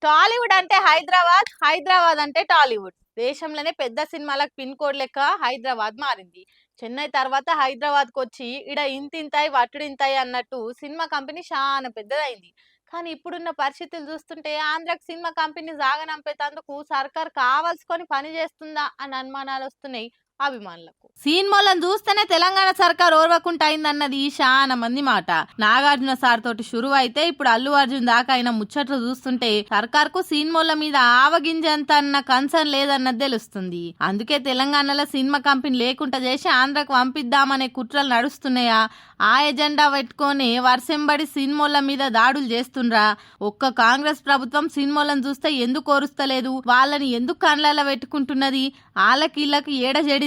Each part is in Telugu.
టాలీవుడ్ అంటే హైదరాబాద్, హైదరాబాద్ అంటే టాలీవుడ్. దేశంలోనే పెద్ద సినిమాలకు పిన్ కోడ్ లెక్క హైదరాబాద్ మారింది. చెన్నై తర్వాత హైదరాబాద్‌కొచ్చి ఈడ ఇంతింతాయి, వట్టుడింతాయి అన్నట్టు సినిమా కంపెనీ శానా పెద్దదయింది. కానీ ఇప్పుడున్న పరిస్థితులు చూస్తుంటే ఆంధ్రాకి సినిమా కంపెనీ సాగనంపేతందుకు సర్కార్ కావాల్సుకొని పని చేస్తుందా అన్న అనుమానాలొస్తున్నాయి అభిమానులకు. సినిమాలను చూస్తేనే తెలంగాణ సర్కార్ ఓర్వకుంట అయిందన్నది చాలా మంది మాట. నాగార్జున సార్ తోటి షురువు అయితే ఇప్పుడు అల్లు అర్జున్ దాకా అయిన ముచ్చట్లు చూస్తుంటే సర్కార్ కు సినిమాల మీద ఆవగింజంత అన్న కన్సర్న్ లేదన్నది తెలుస్తుంది. అందుకే తెలంగాణలో సినిమా కంపెనీ లేకుండా చేసి ఆంధ్రకు పంపిద్దామనే కుట్రలు నడుస్తున్నాయా? ఆ ఎజెండా పెట్టుకొని వర్షంబడి సినిమాల మీద దాడులు చేస్తుండ్రా? ఒక్క కాంగ్రెస్ ప్రభుత్వం సినిమాలను చూస్తే ఎందుకు ఓరుస్తలేదు? వాళ్ళని ఎందుకు కండ్లల్లో పెట్టుకుంటున్నది? ఆళ్ళకీళ్ళకి ఏడ చెడింది?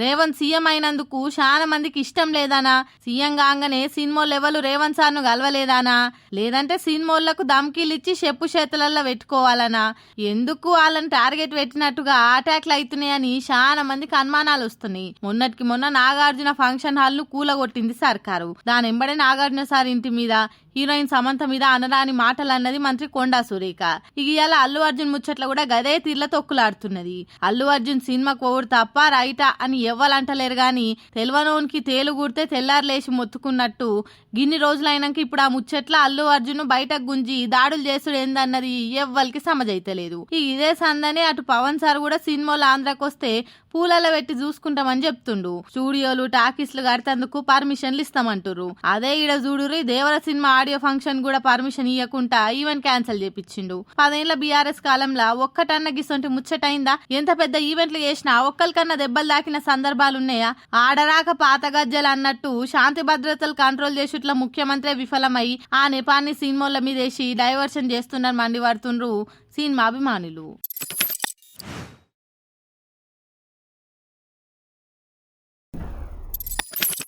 రేవంత్ సీఎం అయినందుకు చాలా మందికి ఇష్టం లేదానా? సీఎం కాగానే సినిమాలు ఎవరు రేవంత్ సార్ను కలవలేదానా? లేదంటే సినిమాలకు ధమ్కీలు ఇచ్చి చెప్పు చేతులలో పెట్టుకోవాలనా? ఎందుకు వాళ్ళని టార్గెట్ పెట్టినట్టుగా అటాక్లు అవుతున్నాయని చాలా మందికి అనుమానాలు వస్తున్నాయి. మొన్నటికి మొన్న నాగార్జున ఫంక్షన్ హాల్ ను కూలగొట్టింది సర్కారు. దాని ఎంబడే నాగార్జున సార్ ఇంటి మీద, హీరోయిన్ సమంత మీద అనరాని మాటలు అన్నది మంత్రి కొండా సురేఖ. ఇక ఇవాళ అల్లు అర్జున్ ముచ్చట్లు కూడా గదే తీర్ల తొక్కులాడుతున్నది. అల్లు అర్జున్ సినిమాకు ఓడు తప్ప రైటా అని ఎవ్వలంటలేరు గాని తెల్వనోనికి తేలుగుడితే తెల్లారులేసి మొత్తుకున్నట్టు గిన్ని రోజులైనాక ఇప్పుడు ఆ ముచ్చట్ల అల్లు అర్జున్ బయటకు గుంజి దాడులు చేసుడు ఏందన్నది ఎవ్వరికి సమజైతలేదు. ఇదే సందనే అటు పవన్ సార్ కూడా సినిమాలు ఆంధ్రాకి వస్తే పూలలో పెట్టి చూసుకుంటామని చెప్తుండు. స్టూడియోలు టాకీస్లు కడతందుకు పర్మిషన్లు ఇస్తామంటురు. అదే ఈడ చూడురి దేవర సినిమా ఆడియో ఫంక్షన్ కూడా పర్మిషన్ ఇవ్వకుండా ఈవెంట్ క్యాన్సిల్ చేపించిండు. 10 ఏళ్ల బీఆర్ఎస్ కాలంలో ఒక్కటన్న గిసొంటి ముచ్చటైందా? ఎంత పెద్ద ఈవెంట్లు చేసినా ఒక్కరికన్నా దెబ్బలు దాకిన సందర్భాలున్నాయా? ఆడరాక పాత గజ్జలు అన్నట్టు శాంతి భద్రతలు కంట్రోల్ చేసుట్ల ముఖ్యమంత్రి విఫలమై ఆ నెపాన్ని సినిమాల మీదేసి డైవర్షన్ చేస్తున్నారు మండిపడుతుండ్రు సినిమా అభిమానులు.